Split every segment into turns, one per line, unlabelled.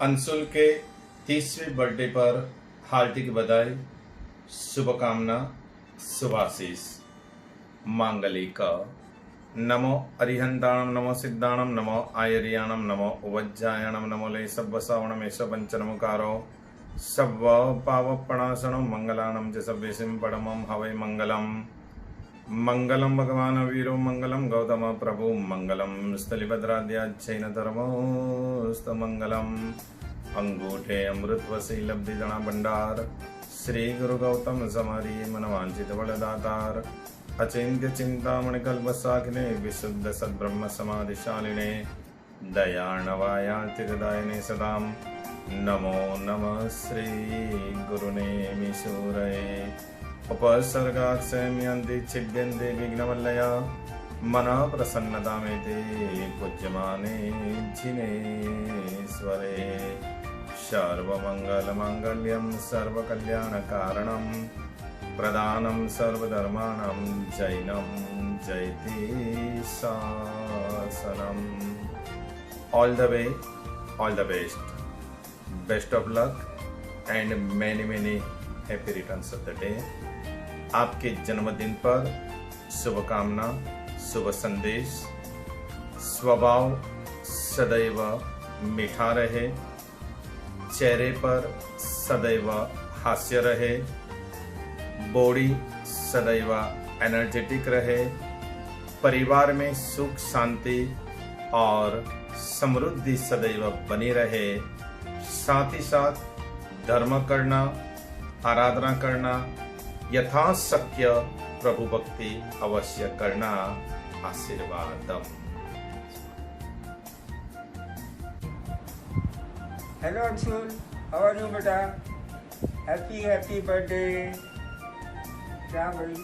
अंशुल के 30वें बर्थडे पर हार्दिक बधाई, शुभकामना, शुभाशीष। मांगलिक। नमो अरिहंताणम, नमो सिद्धाणम, नमो आयरियाणम, नमो उवज्जायणम, नमो लेशव्वसावणमेश पंचनमुकारो सव्व पावपणासणं मंगलानं च सव्यसिं परमं हवै मंगलम्। मंगलम भगवान वीरो मंगलम गौतम प्रभु मंगलम स्थलिभद्राद्याच्छैनधर्मोस्तमंगलम। अंगूठे अमृतवसी लब्धि जना भंडार, श्री गुरु गौतम समारी मनवांचित बलदातार। अचिंत्य चिंतामणि कल्पसाकिने विशुद्ध सद्ब्रह्म समाधिशालिने, दयार्णवायार्तिदायिने सदाम। नमो नमः श्री गुरुने मीशूरये। उपसर्गात् संयन्ति छिद्यन्ते विघ्नवल्लया, मनः प्रसन्नता में ते पूज्यमाने जिनेश्वरे। सर्वमङ्गलमाङ्गल्यं सर्वकल्याणकारणं, प्रदानं सर्वधर्माणां जैनं जयति शासनम्। All the way, all the best of luck and many happy returns of the day। आपके जन्मदिन पर शुभकामना, शुभ संदेश। स्वभाव सदैव मीठा रहे, चेहरे पर सदैव हास्य रहे, बॉडी सदैव एनर्जेटिक रहे, परिवार में सुख शांति और समृद्धि सदैव बनी रहे। साथ ही साथ धर्म करना, आराधना करना, यथाशक्य प्रभु भक्ति अवश्य करना आशीर्वादम।
Hello Anshul, how are you बेटा? Happy birthday. क्या भाई,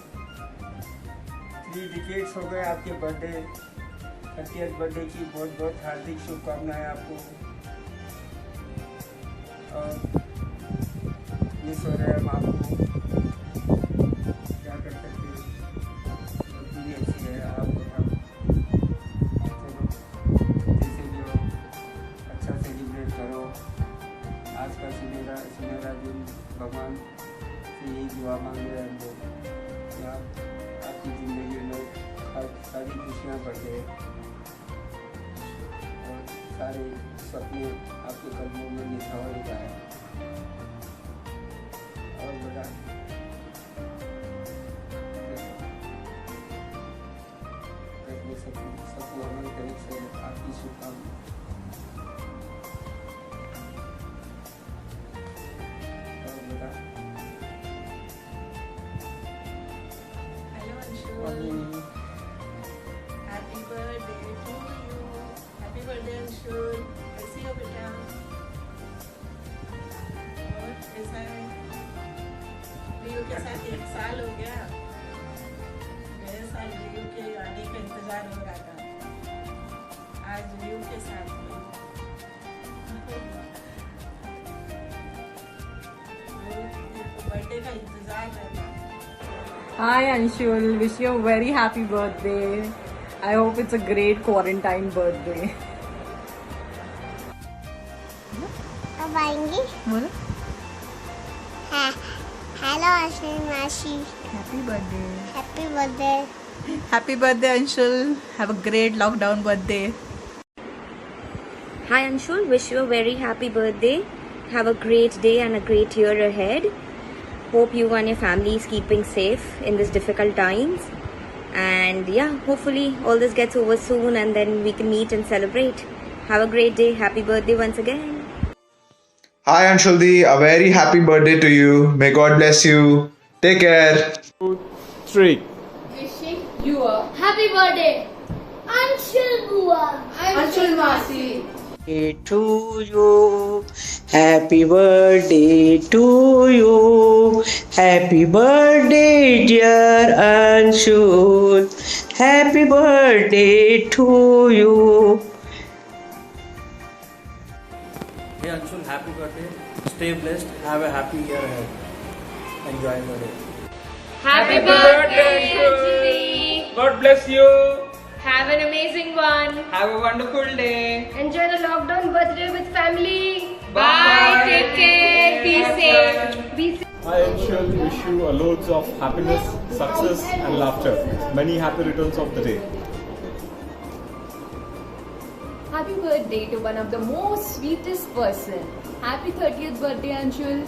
3 डिकेड्स हो गए आपके बर्थडे। 30th बर्थडे की बहुत बहुत हार्दिक शुभकामनाएं आपको। और मिस हो रहे हैं हम आपको, क्या कर सकते हैं। भी अच्छी है आप बताओ। चलो जैसे भी हो अच्छा सेलिब्रेट करो। आज का सुनहरा दिन, भगवान से यही दुआ मांग रहे हैं हम लोग कि आपकी ज़िंदगी में सारी खुशियाँ बढ़ जाए और सारे सपने आपके कदमों में निछावर जाए। और बड़ा सबको हमारी तरफ से आपकी शुभकामनाएं। और बड़ा
hello Anshul, happy birthday to you. Happy birthday Anshul, कैसी हो बेटा? और कैसा है? रियो के साथ 1 साल हो गया। मेरे साथ रियो के आने का इंतजार हो रहा था, आज रियो के साथ बर्थडे का इंतजार रहता।
Hi Anshul, wish you a very happy birthday. I hope it's a great quarantine birthday.
अब आएंगी।
बोलो
हाँ, हेलो अंशुल मासी।
Happy birthday.
Happy birthday.
Happy birthday Anshul. Have a great lockdown birthday.
Hi Anshul, wish you a very happy birthday. Have a great day and a great year ahead. Hope you and your family is keeping safe in these difficult times. And yeah, hopefully all this gets over soon and then we can meet and celebrate. Have a great day. Happy birthday once again.
Hi Anshuldi, a very happy birthday to you. May God bless you. Take care.
2, 3.
Wishing you a happy birthday, Anshul Bua. Anshul Masi.
To you, happy birthday to you, happy birthday dear Anshul, happy birthday to you.
Hey Anshul, happy birthday. Stay blessed. Have a happy year ahead. Enjoy your day.
Happy birthday, Anjali.
God bless you.
Have an amazing one.
Have a wonderful day.
Enjoy the lockdown birthday with family. Bye. Take care. Be safe. Be safe.
I Anshul wish you loads of happiness, success and laughter. Many happy returns of the day.
Happy birthday to one of the most sweetest person. Happy 30th birthday, Anshul.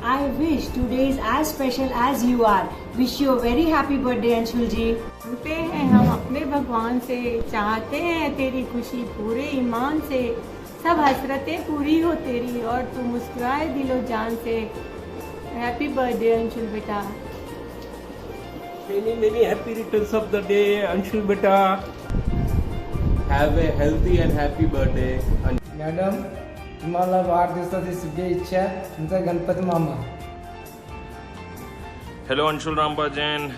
I wish today is as special as you are. Wish you a very happy birthday, Anshul ji.
मांगते हैं हम अपने भगवान से, चाहते हैं तेरी खुशी पूरे ईमान से, सब हसरतें पूरी हो तेरी और तू मुस्कुराए दिलो जान से. हैप्पी बर्थडे अंशुल बेटा.
Many happy returns of the day, Anshul beta. Have a healthy and happy birthday.
Madam तुम्हाला वाढदिवसाची शुभेच्छा. तुमचा गणपती मामा.
Hello Anshul Rambajan,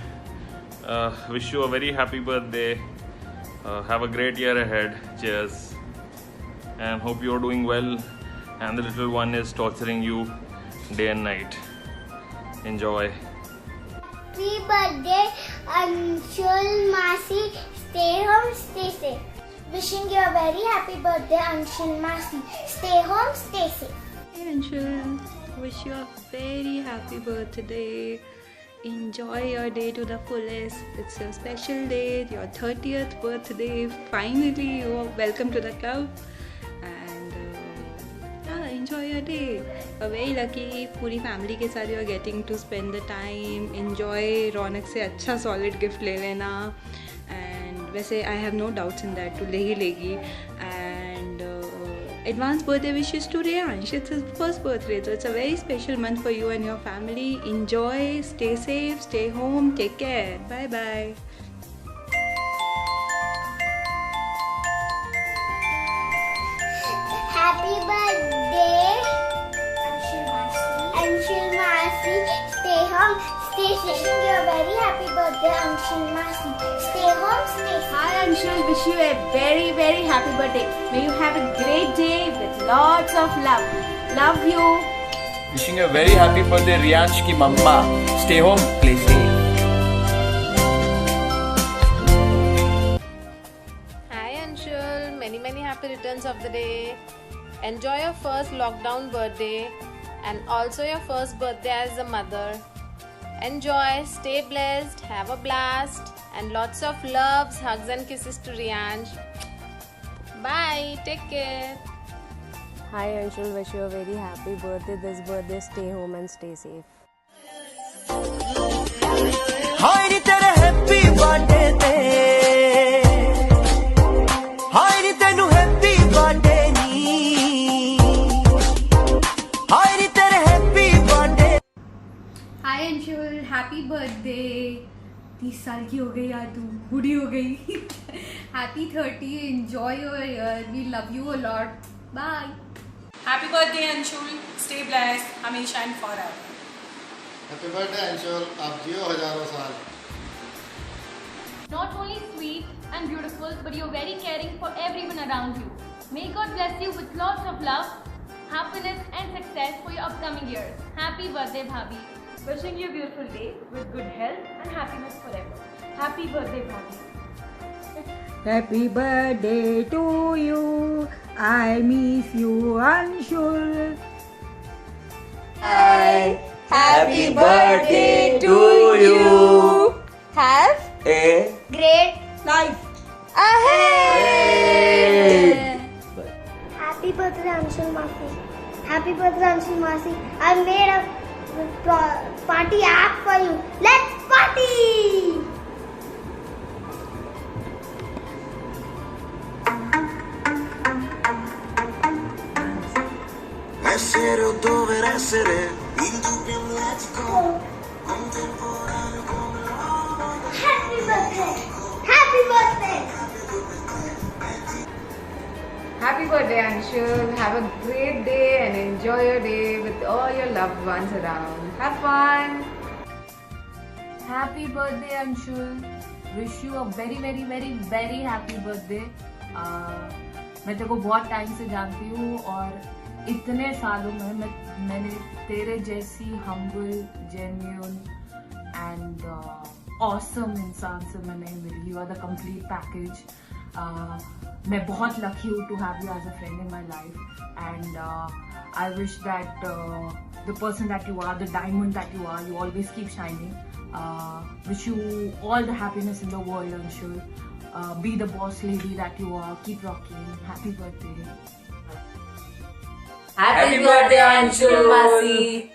wish you a very happy birthday. Have a great year ahead. Cheers. And hope you're doing well and the little one is torturing you day and night. Enjoy.
Happy birthday, Anshul Masi. Stay home, stay safe. Wishing you a very happy birthday, Anshul Masi. Stay home, stay safe.
Hey Anshul, wish you a very happy birthday. Enjoy your day to the fullest. It's your special day, your 30th birthday. Finally, you are welcome to the club. And enjoy your day. You're very lucky. पूरी family के साथ you are getting to spend the time. Enjoy. रौनक से अच्छा solid gift ले लेना. And वैसे I have no doubts in that. तू लेगी. And advance birthday wishes to Reyansh. It's his first birthday, so it's a very special month for you and your family. Enjoy, stay safe, stay home, take care. Bye bye.
Happy birthday, Anshul Masi. Stay home, stay safe. Wishing you a very happy birthday, Anshul Masi. Stay home, stay safe.
Hi Anshul, wish you a very very happy birthday. May you have a great day with lots of love. Love you.
Wishing you a very happy birthday, Riyansh ki mama. Stay home, play safe.
Hi Anshul, many happy returns of the day. Enjoy your first lockdown birthday and also your first birthday as a mother. Enjoy, stay blessed, have a blast, and lots of loves, hugs and kisses to Riyansh. Bye, take care.
Hi Anshul, wish you a very happy birthday. This birthday, stay home and stay safe.
Hi ni tere happy birthday te. Hi ni tenu happy birthday ni. Hi ni tere happy birthday.
Hi Anshul, happy birthday. 30 साल की हो गई यार, तू बूढ़ी हो गई. Happy 30, enjoy your year. We love you a lot. Bye.
Happy birthday Anshul, stay blessed, हमेशा and forever.
Happy birthday Anshul, आप जियो हजारों साल.
Not only sweet and beautiful, but you're very caring for everyone around you. May God bless you with lots of love, happiness and success for your upcoming years. Happy birthday, Bhabhi.
Wishing you a beautiful day with good health and happiness forever. Happy birthday, Bhabhi.
Happy birthday to you. I miss you, Anshul.
Hi, happy birthday to you.
Have
A
great
life
ahead. Happy birthday, Anshul Masi. Happy birthday, Anshul Masi. I made a party app for you. Let's party!
essere o dover essere indubbio magico contemporaneo come l'uomo.
Happy birthday! Happy birthday!
Happy birthday Anshul. Have a great day and enjoy your day with all your loved ones around. Have fun.
Happy birthday Anshul. Wish you a very happy birthday. मैं तेरे को बहुत time से जानती हूँ और इतने सालों में मैंने तेरे जैसी humble, genuine and awesome इंसान से मैंने मिली. You are the complete package. मैं बहुत lucky हूँ to have you as a friend in my life, and I wish that the person that you are, the diamond that you are, you always keep shining. Wish you all the happiness in the world, Anshul. Be the boss lady that you are. Keep rocking. Happy birthday.
Happy birthday, Anshul Masi.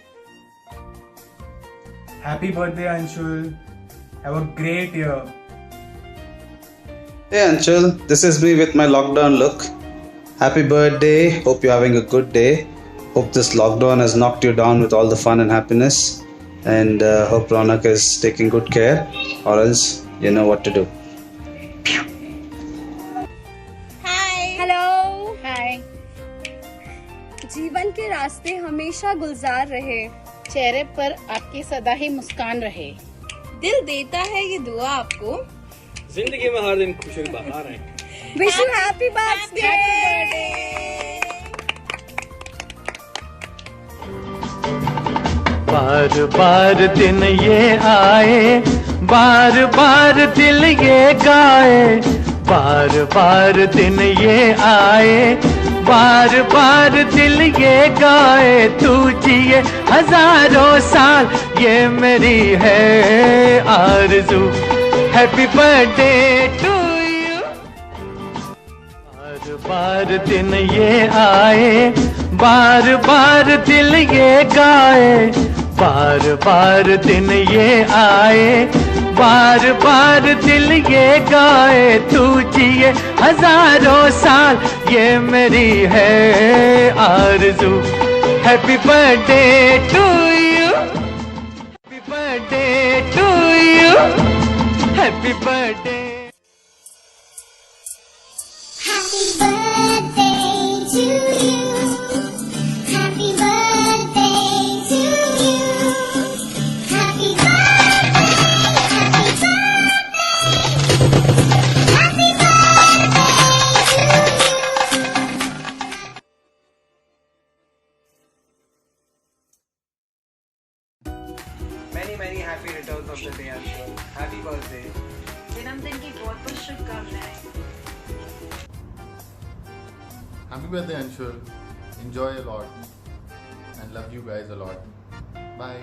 Happy birthday, Anshul. Have a great year.
Hey Anshul, this is me with my lockdown look. Happy birthday. Hope you're having a good day. Hope this lockdown has knocked you down with all the fun and happiness. And hope Ronak is taking good care, or else you know what to do.
Hello hi. जीवन के रास्ते हमेशा गुलजार रहे, चेहरे पर आपकी सदा ही मुस्कान रहे. दिल देता है ये दुआ आपको,
जिंदगी में हर दिन खुशी की बहार है.
Wish you happy birthday.
बार बार दिन ये आए, बार बार दिल ये गाए. बार बार दिन ये आए, बार बार दिल ये गाए. तू जिए हजारों साल, ये मेरी है आरज़ू. Happy birthday to you. बार बार दिन ये आए, बार बार दिल ये गाए. बार बार दिन ये आए, बार बार दिल ये गाए. तू जिए हजारों साल, ये मेरी है आरज़ू. Happy birthday to you. Happy birthday to you. Happy birthday.
Happy birthday to you. Happy birthday to you. Happy birthday. Happy birthday. Happy birthday to
you. Many happy returns of the day, Anshul. Happy birthday.
जन्मदिन की बहुत शुभकामनाएं.
Happy birthday, Anshul. Enjoy a lot and love you guys a lot. Bye.